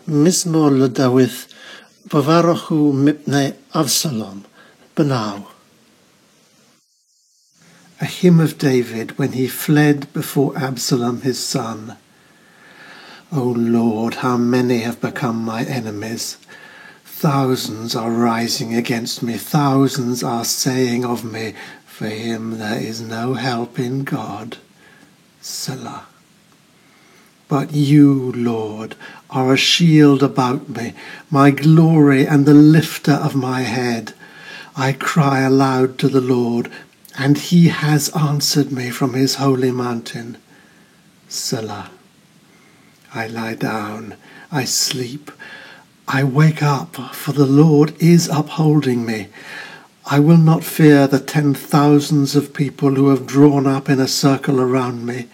Mizmor LeDavid, Bavarochu Mipnei Avsalom, Benau. A hymn of David when he fled before Absalom his son. O Lord, how many have become my enemies? Thousands are rising against me, thousands are saying of me, for him there is no help in God. Selah. But you, Lord, are a shield about me, my glory and the lifter of my head. I cry aloud to the Lord, and he has answered me from his holy mountain. Selah. I lie down, I sleep, I wake up, for the Lord is upholding me. I will not fear the 10,000s of people who have drawn up in a circle around me.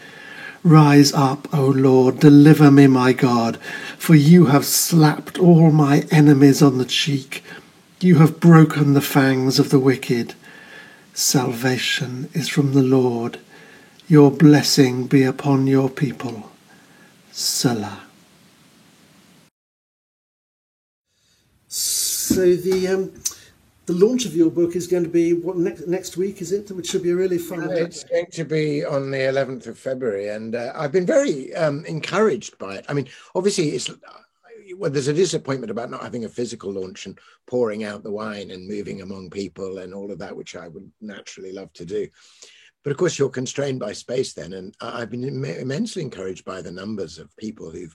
Rise up, O Lord, deliver me, my God, for you have slapped all my enemies on the cheek. You have broken the fangs of the wicked. Salvation is from the Lord. Your blessing be upon your people. Selah. So the launch of your book is going to be what next week, is it? Which should be a really fun event. It's going to be on the 11th of February, and I've been very encouraged by it. I mean, obviously, there's a disappointment about not having a physical launch and pouring out the wine and moving among people and all of that, which I would naturally love to do. But of course, you're constrained by space then, and I've been immensely encouraged by the numbers of people who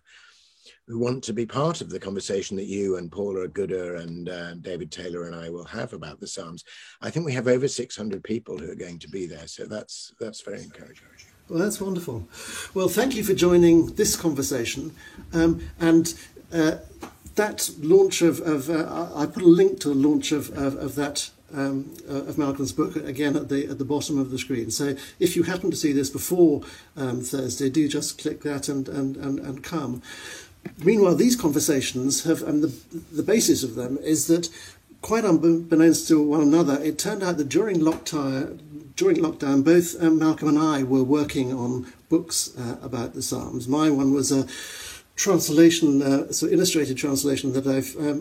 want to be part of the conversation that you and Paula Gooder and David Taylor and I will have about the Psalms. I think we have over 600 people who are going to be there, so that's very encouraging. Well, that's wonderful. Well, thank you for joining this conversation, and that launch I put a link to the launch of that. Of Malcolm's book again at the bottom of the screen. So if you happen to see this before Thursday, do just click that and come. Meanwhile, these conversations have, and the basis of them is that, quite unbeknownst to one another, it turned out that during lockdown, both Malcolm and I were working on books about the Psalms. My one was a translation, illustrated translation that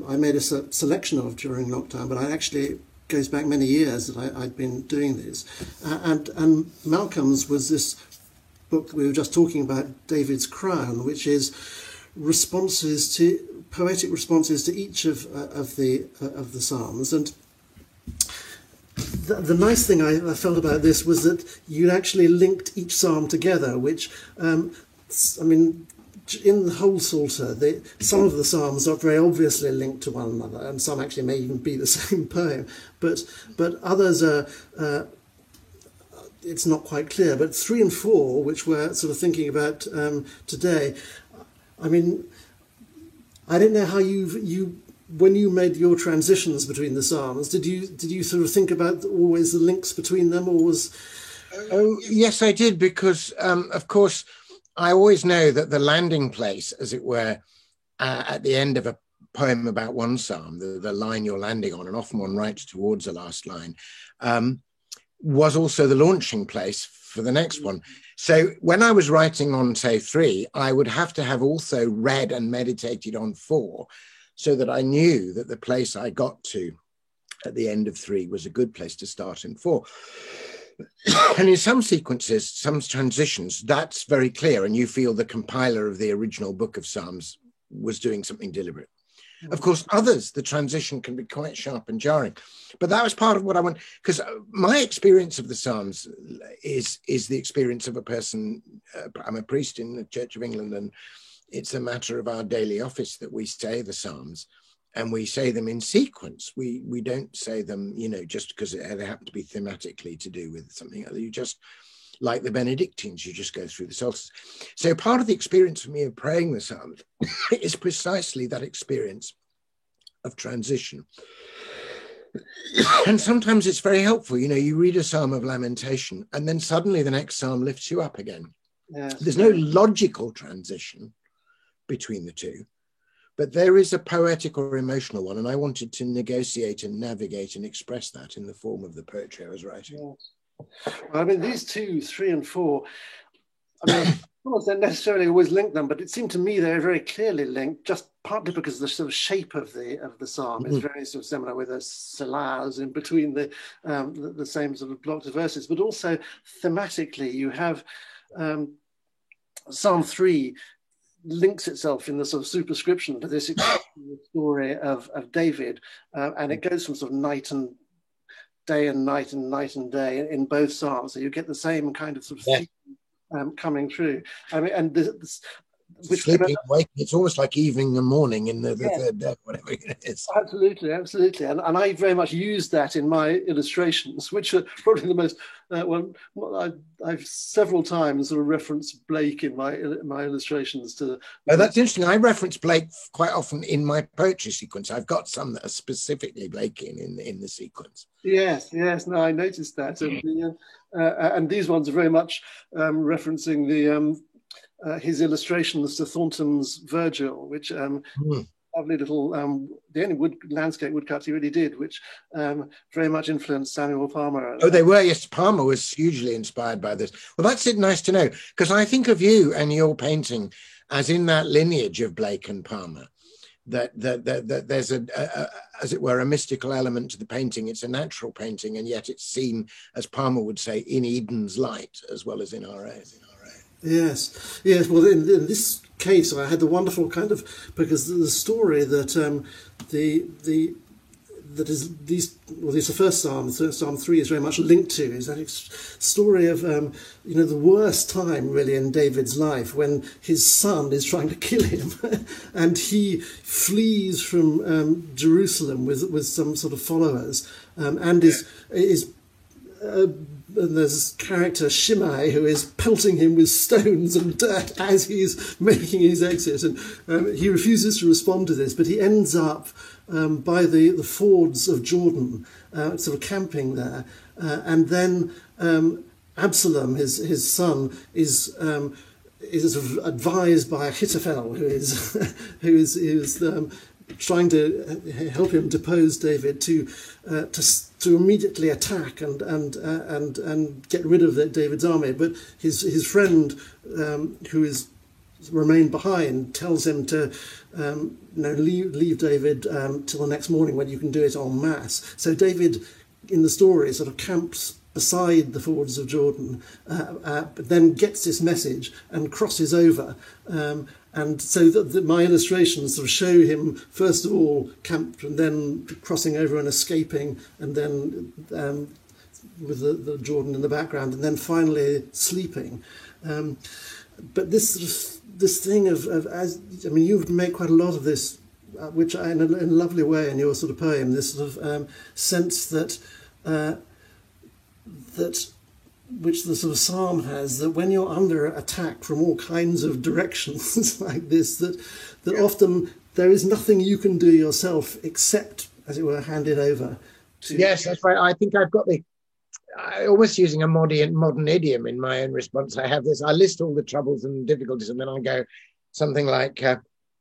I made a selection of during lockdown, but I actually goes back many years that I'd been doing this. And Malcolm's was this book we were just talking about, David's Crown, which is poetic responses to each of the Psalms. And the nice thing I felt about this was that you actually linked each Psalm together, which, in the whole Psalter, some of the Psalms are very obviously linked to one another, and some actually may even be the same poem, but others are, it's not quite clear. But 3 and 4, which we're sort of thinking about today, I mean, I don't know how when you made your transitions between the Psalms, did you sort of think about always the links between them, or was... Oh, yes, I did, because, of course, I always know that the landing place, as it were, at the end of a poem about one psalm, the line you're landing on, and often one writes towards the last line, was also the launching place for the next one. So when I was writing on, say, 3, I would have to have also read and meditated on 4, so that I knew that the place I got to at the end of 3 was a good place to start in 4. And in some sequences, some transitions, that's very clear, and you feel the compiler of the original book of Psalms was doing something deliberate. Of course, others, the transition can be quite sharp and jarring, but that was part of what I want, because my experience of the Psalms is the experience of a person. I'm a priest in the Church of England, and it's a matter of our daily office that we say the Psalms. And we say them in sequence. We don't say them, just because they happen to be thematically to do with something other. You just, like the Benedictines, you just go through the Psalms. So part of the experience for me of praying the Psalms is precisely that experience of transition. And sometimes it's very helpful. You read a Psalm of lamentation, and then suddenly the next Psalm lifts you up again. Yes. There's no logical transition between the two. But there is a poetic or emotional one, and I wanted to negotiate and navigate and express that in the form of the poetry I was writing. Yes. Well, I mean, these 2, 3 and 4, I mean, Well, they don't necessarily always link them, but it seemed to me they're very clearly linked, just partly because the sort of shape of the psalm is very sort of similar, with a selahs in between the same sort of blocks of verses, but also thematically you have Psalm 3 links itself in the sort of superscription to this story of David, and it goes from sort of night and day and night and day in both psalms, so you get the same kind of sort of theme coming through. I mean, and which sleeping, waking, it's almost like evening and morning in the third day, whatever it is. Absolutely, and I very much use that in my illustrations, which are probably the most I've several times sort of referenced Blake in my illustrations to. Oh, that's interesting. I reference Blake quite often in my poetry sequence. I've got some that are specifically Blake in the sequence. Yes, no, I noticed that, and these ones are very much referencing the. His illustrations to Thornton's Virgil, which lovely little, the only landscape woodcuts he really did, which very much influenced Samuel Palmer. Oh, they were, yes. Palmer was hugely inspired by this. Well, that's it. Nice to know, because I think of you and your painting as in that lineage of Blake and Palmer. That there's as it were, a mystical element to the painting. It's a natural painting, and yet it's seen, as Palmer would say, in Eden's light as well as in our own. Yes. Well, in this case, I had the wonderful kind of, because the story that the first psalm, Psalm 3, is very much linked to, is that story of the worst time really in David's life, when his son is trying to kill him, and he flees from Jerusalem with some sort of followers, and and there's this character, Shimei, who is pelting him with stones and dirt as he's making his exit. And he refuses to respond to this, but he ends up by the fords of Jordan, sort of camping there. And then Absalom, his son, is sort of advised by Ahithophel, who is trying to help him depose David to immediately attack and get rid of David's army. But his friend, who is remained behind, tells him to leave David till the next morning, when you can do it en masse. So David, in the story, sort of camps beside the fords of Jordan, but then gets this message and crosses over. And so my illustrations sort of show him, first of all, camped, and then crossing over and escaping, and then with the Jordan in the background, and then finally sleeping. But this thing of you've made quite a lot of this, which in a lovely way in your sort of poem, this sort of sense that which the sort of psalm has, that when you're under attack from all kinds of directions like this, that often there is nothing you can do yourself except, as it were, hand it over to... Yes, that's right. I think I've got almost using a modern idiom in my own response. I have this, I list all the troubles and difficulties, and then I go something like,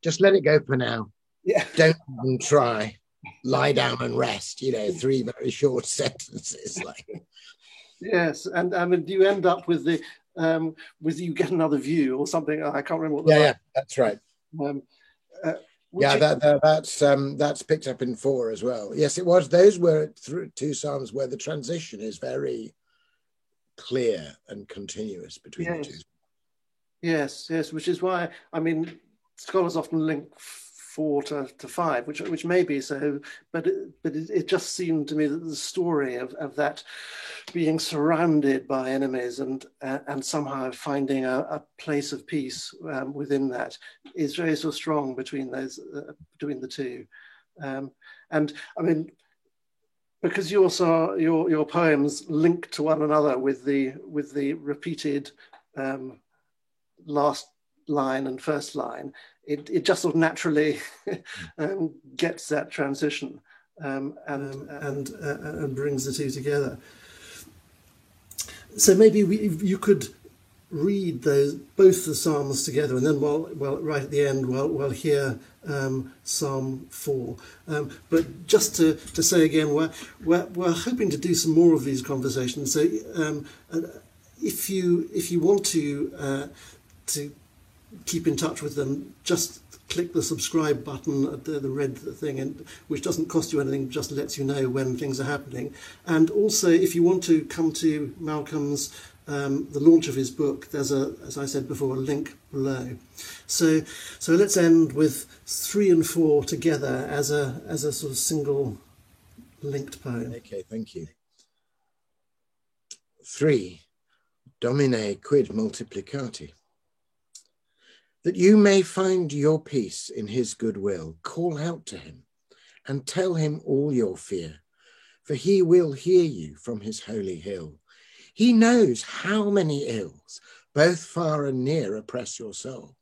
just let it go for now. Yeah. Don't even try. Lie down and rest. 3 very short sentences like... Yes, and I mean, do you end up with you get another view or something? I can't remember what. Yeah, that's right. That's picked up in 4 as well. Yes, it was. Those were 2 psalms where the transition is very clear and continuous between the two. Yes, which is why, I mean, scholars often link 4 to 5, which may be so, but it just seemed to me that the story of that being surrounded by enemies and somehow finding a place of peace within that is very so strong between the two, and I mean, because your poems link to one another with the repeated last line and first line. It just sort of naturally gets that transition and brings the two together. So maybe you could read both the psalms together, and then right at the end we'll hear Psalm 4. But just to say again, we're hoping to do some more of these conversations. So if you want to to keep in touch with them, just click the subscribe button at the red thing, and which doesn't cost you anything, just lets you know when things are happening. And also, if you want to come to Malcolm's the launch of his book, there's as I said before, a link below. So let's end with 3 and 4 together as a sort of single linked poem. Okay, thank you. 3. Domine quid multiplicati. That you may find your peace in his goodwill, call out to him and tell him all your fear, for he will hear you from his holy hill. He knows how many ills, both far and near, oppress your soul,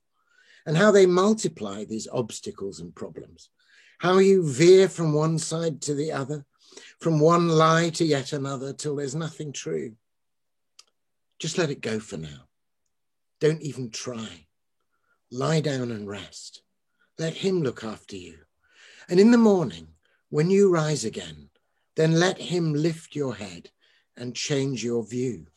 and how they multiply these obstacles and problems, how you veer from one side to the other, from one lie to yet another, till there's nothing true. Just let it go for now. Don't even try. Lie down and rest. Let him look after you. And in the morning, when you rise again, then let him lift your head and change your view,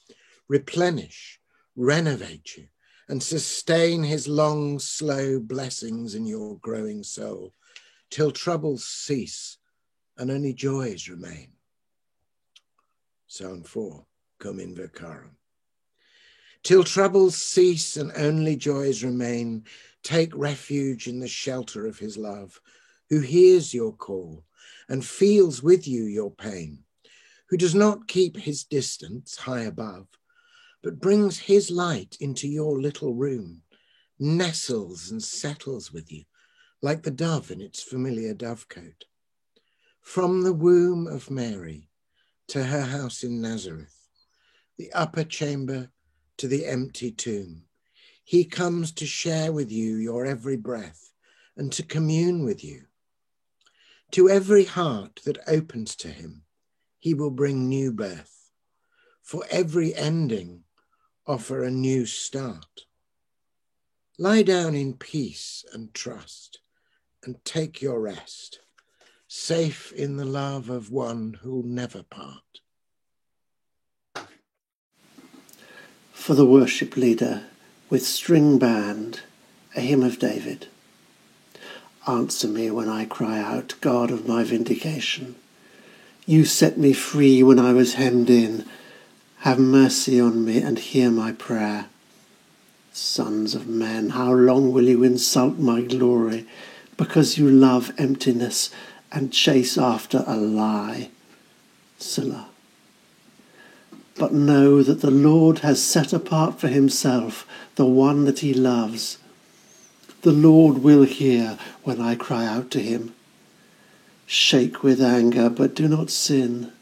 replenish, renovate you, and sustain his long, slow blessings in your growing soul, till troubles cease and only joys remain. Psalm 4, Cum invocarum. Till troubles cease and only joys remain, take refuge in the shelter of his love, who hears your call and feels with you your pain, who does not keep his distance high above, but brings his light into your little room, nestles and settles with you like the dove in its familiar dovecote. From the womb of Mary to her house in Nazareth, the upper chamber to the empty tomb, he comes to share with you your every breath and to commune with you. To every heart that opens to him, he will bring new birth. For every ending, offer a new start. Lie down in peace and trust and take your rest, safe in the love of one who'll never part. For the worship leader, with string band, a hymn of David. Answer me when I cry out, God of my vindication. You set me free when I was hemmed in. Have mercy on me and hear my prayer. Sons of men, how long will you insult my glory, because you love emptiness and chase after a lie? Selah. But know that the Lord has set apart for himself the one that he loves. The Lord will hear when I cry out to him. Shake with anger, but do not sin.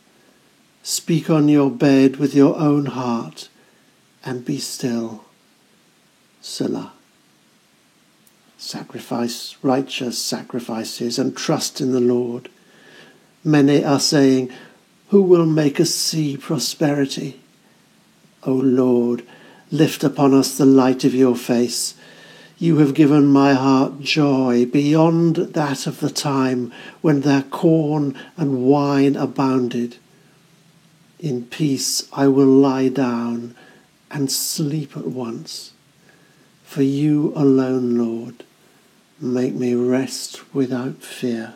Speak on your bed with your own heart, and be still. Selah. Sacrifice righteous sacrifices and trust in the Lord. Many are saying, who will make us see prosperity? O Lord, lift upon us the light of your face. You have given my heart joy beyond that of the time when their corn and wine abounded. In peace I will lie down and sleep at once. For you alone, Lord, make me rest without fear.